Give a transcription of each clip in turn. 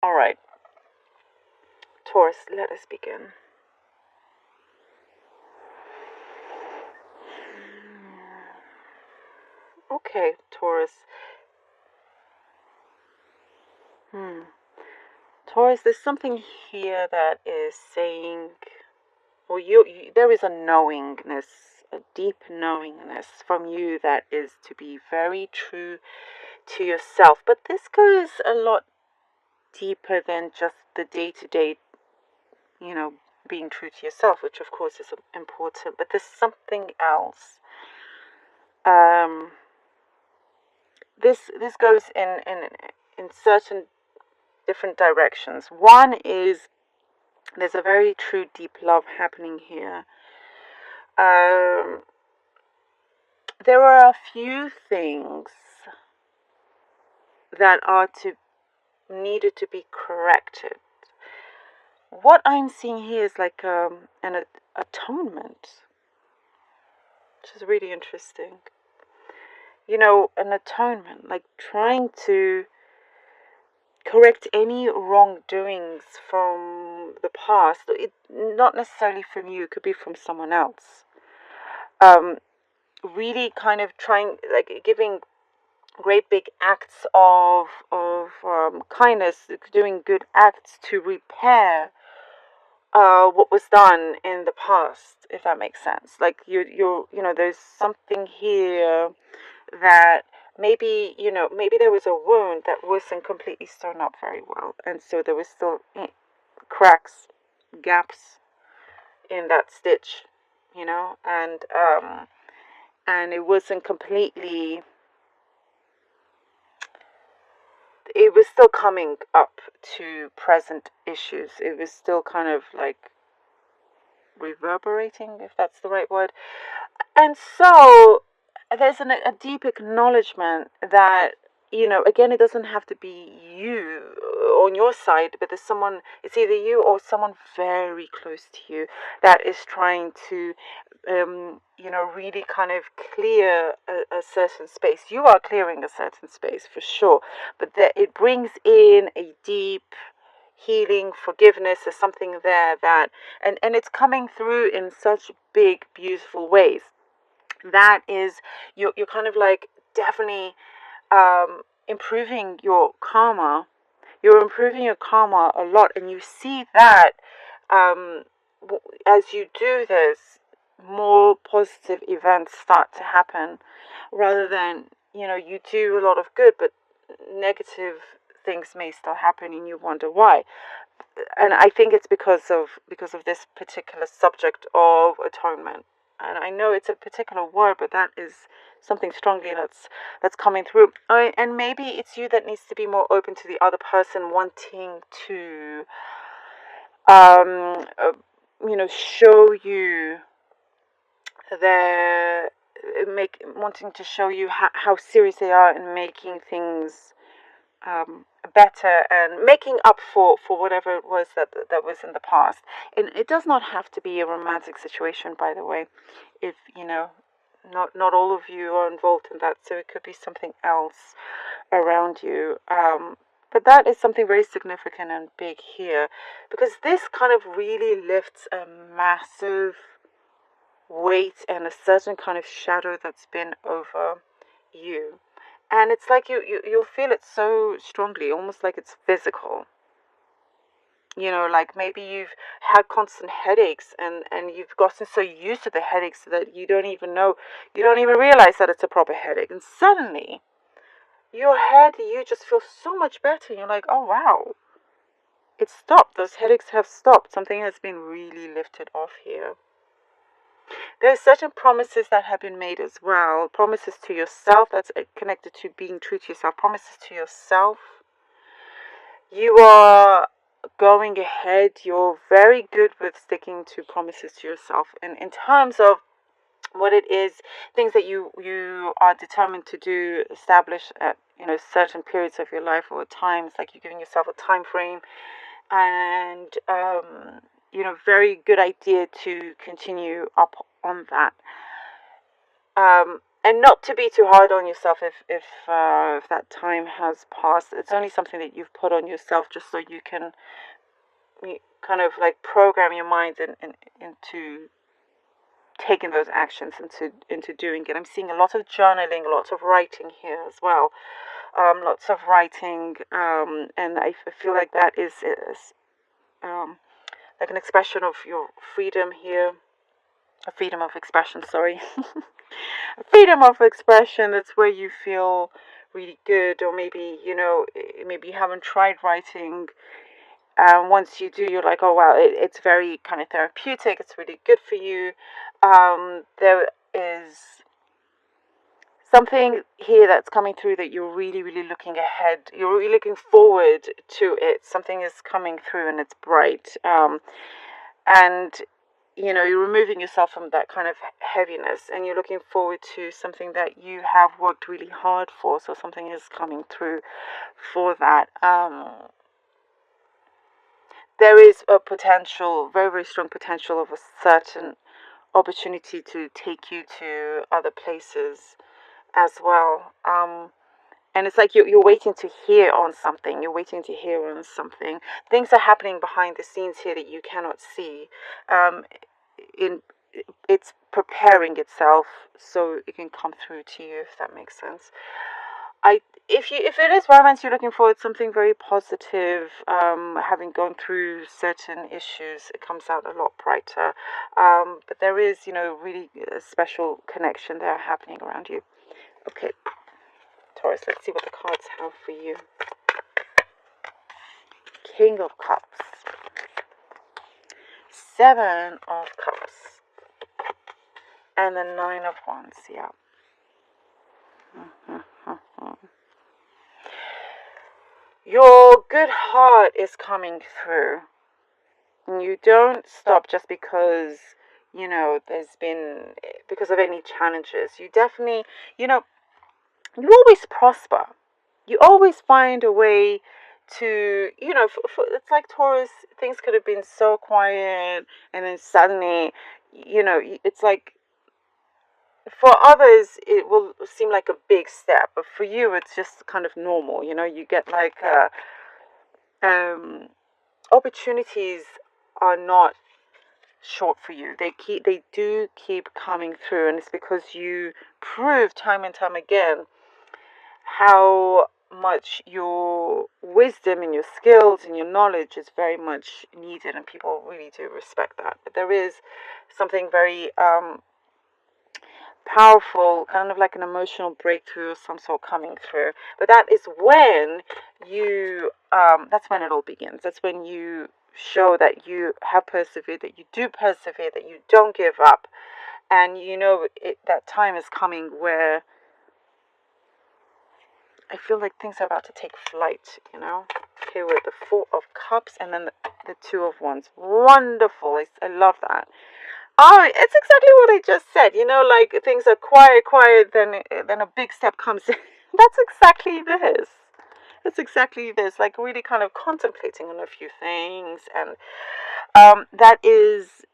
All right, Taurus, let us begin. Okay, Taurus. Hmm. Taurus, there's something here that is saying, well, there is a knowingness, a deep knowingness from you that is to be very true to yourself. But this goes a lot deeper than just the day to day, you know, being true to yourself, which of course is important. But there's something else. Um, this goes in certain different directions. One is there's a very true deep love happening here. Um, there are a few things that are to needed to be corrected. What I'm seeing here is like an atonement, which is really interesting. You know, an atonement, like trying to correct any wrongdoings from the past. It not necessarily from you, it could be from someone else. Um, really kind of trying, like giving great big acts of kindness, doing good acts to repair what was done in the past, if that makes sense. Like there's something here that maybe maybe there was a wound that wasn't completely sewn up very well, and so there was still cracks, gaps in that stitch, and it wasn't completely. It was still coming up to present issues. It was still kind of like reverberating, if that's the right word. And so there's a deep acknowledgement that, again, it doesn't have to be you on your side, but there's someone, it's either you or someone very close to you that is trying to, really kind of clear a certain space. You are clearing a certain space for sure, but that it brings in a deep healing, forgiveness. There's something there that, and it's coming through in such big, beautiful ways. That is, you're kind of like definitely improving your karma. You're improving your karma a lot, and you see that um, as you do this, more positive events start to happen, rather than you do a lot of good, but negative things may still happen, and you wonder why. And I think it's because of this particular subject of atonement. And I know it's a particular word, but that is something strongly that's coming through. And maybe it's you that needs to be more open to the other person wanting to, um, uh, show you their make wanting to show you how serious they are in making things better and making up for whatever it was that was in the past. And it does not have to be a romantic situation, by the way. If not all of you are involved in that, so it could be something else around you. But that is something very significant and big here, because this kind of really lifts a massive weight and a certain kind of shadow that's been over you. And it's like you'll feel it so strongly, almost like it's physical. Like maybe you've had constant headaches, and you've gotten so used to the headaches that you don't even realize that it's a proper headache. And suddenly, you just feel so much better. You're like, oh wow, it stopped. Those headaches have stopped. Something has been really lifted off here. There are certain promises that have been made as well. Promises to yourself, that's connected to being true to yourself. Promises to yourself. You are going ahead. You're very good with sticking to promises to yourself. And in terms of what it is, things that you are determined to do, establish at certain periods of your life or times, like you're giving yourself a time frame, and very good idea to continue up on that. And not to be too hard on yourself if that time has passed. It's only something that you've put on yourself just so you can kind of like program your mind into taking those actions, into doing it. I'm seeing a lot of journaling, lots of writing here as well. Lots of writing, and I feel like that is like an expression of your freedom here, a freedom of expression. Sorry, freedom of expression. That's where you feel really good, or maybe maybe you haven't tried writing. Once you do, you're like, oh wow, it's very kind of therapeutic. It's really good for you. There is something here that's coming through that you're really, really looking ahead. You're really looking forward to it. Something is coming through and it's bright. And you're removing yourself from that kind of heaviness, and you're looking forward to something that you have worked really hard for. So something is coming through for that. There is a potential, very, very strong potential of a certain opportunity to take you to other places as well. And it's like you're waiting to hear on something. You're waiting to hear on something. Things are happening behind the scenes here that you cannot see. In It's preparing itself so it can come through to you, if that makes sense. If it is romance you're looking for, it's something very positive. Having gone through certain issues, it comes out a lot brighter. But there is, really a special connection there happening around you. Okay, Taurus, let's see what the cards have for you. King of Cups. 7 of Cups. And the 9 of Wands, yeah. Your good heart is coming through. And you don't stop just because, because of any challenges. You definitely, you always prosper. You always find a way to, it's like Taurus, things could have been so quiet, and then suddenly, it's like, for others, it will seem like a big step, but for you, it's just kind of normal. You get like, opportunities are not short for you. They do keep coming through, and it's because you prove time and time again how much your wisdom and your skills and your knowledge is very much needed, and people really do respect that. But there is something very powerful, kind of like an emotional breakthrough of some sort coming through. But that is when that's when it all begins. That's when you show that you have persevered, that you do persevere, that you don't give up. And that time is coming where I feel like things are about to take flight, Okay, with the 4 of Cups and then the 2 of Wands. Wonderful. I love that. Oh, it's exactly what I just said. Like things are quiet, then a big step comes in. That's exactly this. It's exactly this. Like really kind of contemplating on a few things, and that is,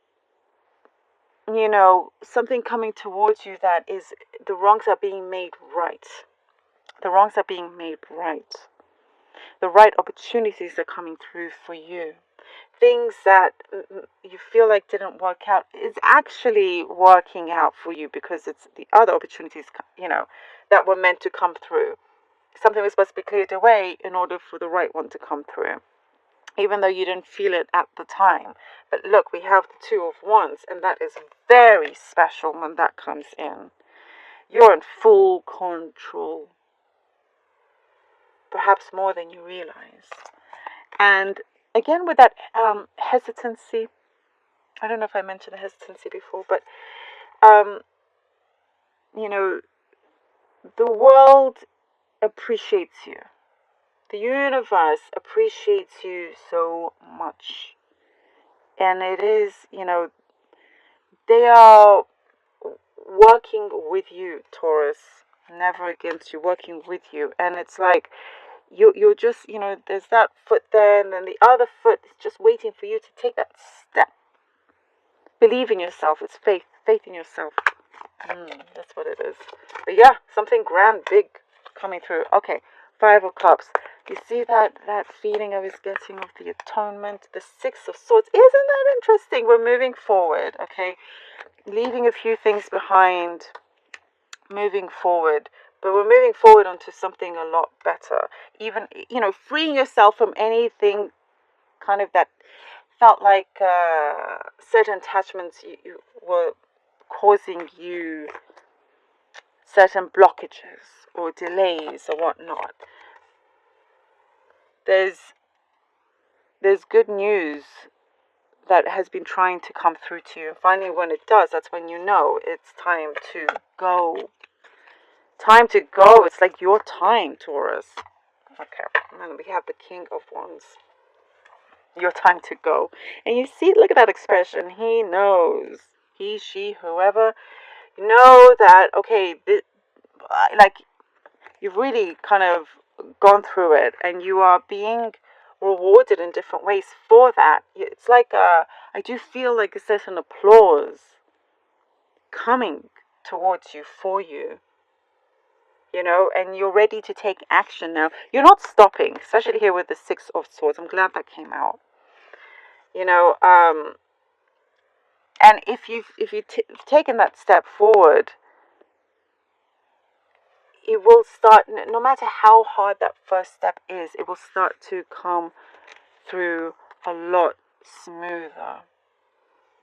something coming towards you that is the wrongs are being made right. The wrongs are being made right. The right opportunities are coming through for you. Things that you feel like didn't work out is actually working out for you, because it's the other opportunities, that were meant to come through. Something was supposed to be cleared away in order for the right one to come through, even though you didn't feel it at the time. But look, we have the 2 of Wands, and that is very special when that comes in. You're in full control, perhaps more than you realize. And again, with that hesitancy, I don't know if I mentioned the hesitancy before, but the world appreciates you. The universe appreciates you so much. And it is, they are working with you, Taurus, never against you, working with you. And it's like, you're just, there's that foot there, and then the other foot is just waiting for you to take that step. Believe in yourself. It's faith in yourself. That's what it is. But yeah, something grand, big coming through. Okay, Five of Cups. You see that feeling I was getting of the atonement, the Six of Swords. Isn't that interesting? We're moving forward, okay? Leaving a few things behind, moving forward. But we're moving forward onto something a lot better. Even, freeing yourself from anything kind of that felt like certain attachments you were causing you certain blockages or delays or whatnot. There's good news that has been trying to come through to you. And finally, when it does, that's when you know it's time to go. Time to go. It's like your time, Taurus. Okay, and then we have the King of Wands. Your time to go. And you see, look at that expression. He knows. He, she, whoever. Know that, okay, like, you've really kind of gone through it and you are being rewarded in different ways for that. It's like I do feel like a certain applause coming towards you for you, and you're ready to take action now. You're not stopping, especially here with the Six of Swords. I'm glad that came out. And if you've taken that step forward, it will start, no matter how hard that first step is, it will start to come through a lot smoother.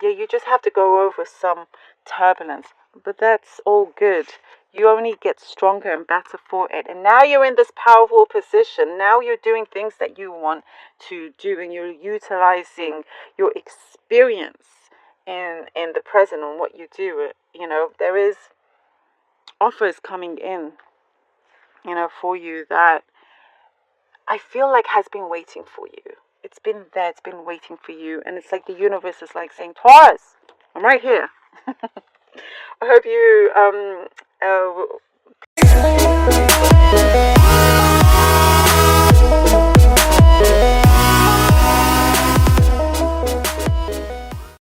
Yeah, you just have to go over some turbulence, but that's all good. You only get stronger and better for it. And now you're in this powerful position. Now you're doing things that you want to do, and you're utilizing your experience in the present on what you do. There is offers coming in, for you that I feel like has been waiting for you. It's been there, it's been waiting for you. And it's like the universe is like saying, Taurus, I'm right here. I hope you